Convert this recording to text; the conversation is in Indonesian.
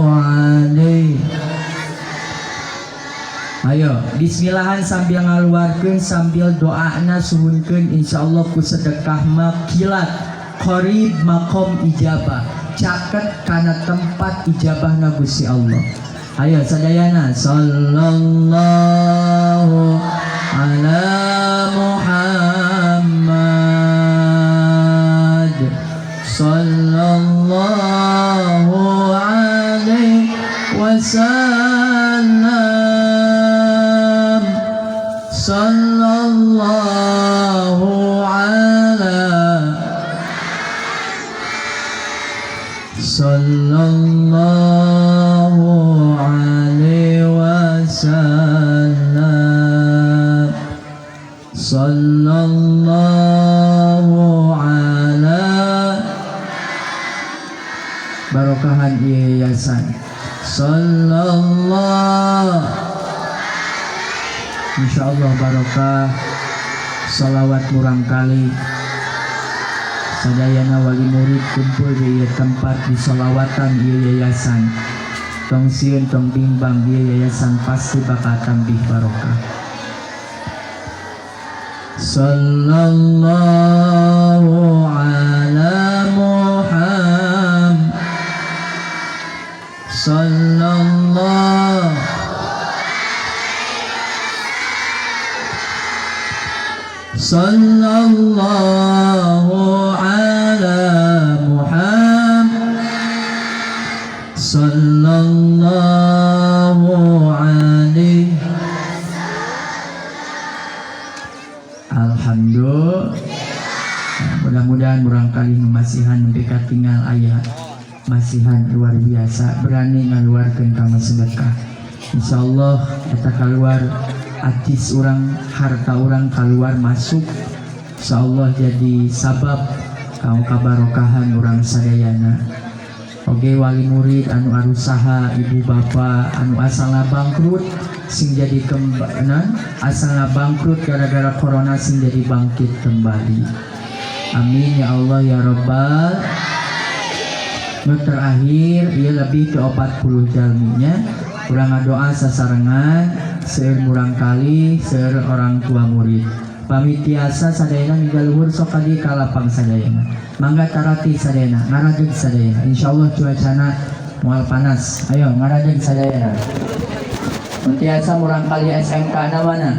alaihi. Ayo, bismillahan sambil ngaluarkeun sambil doana suhunkeun insyaallah ku sedekah makilat qarib makom ijabah caket kana tempat ijabahna Gusti Allah. Ayo sadayana sallallahu ala Muhammad sallallahu alaihi wasallam sallallahu ala sallallahu alaihi wasallam sallallahu ala barokahan yayasan sallallahu insyaallah barokah salawat murang kali sadayana wali murid kumpul di tempat di salawatan yayasan tong sieun tong bimbang yayasan pasti bakal tambih barokah. Sallallahu ala Muhammad sallallahu sallallahu ala Muhammad sallallahu alaihi. Alhamdulillah. Mudah-mudahan barangkali masihan mereka tinggal ayat masihan luar biasa berani ngaluarkeun kana sedekah. Insyaallah eta keluar atis orang harta orang keluar masuk insyaallah jadi sabab kau kabarokahan orang sadayana. Oge wali murid anu arusaha ibu bapak anu asalna bangkrut sing jadi kembanan asalna bangkrut gara-gara corona sing jadi bangkit kembali. Amin ya Allah ya Rabbal. Nu terakhir ia lebih ke 40 jalminya urang ngadoa sasarengan seueur murang kali seueur orang tua murid pamit tiasa sadayana mingga luhur sok kadi kalapang sadayana mangga tarati sadayana ngarajeg sadayana insyaallah cuacana moal panas ayo ngarajeg sadayana mun tiasa murang kali SMK na mana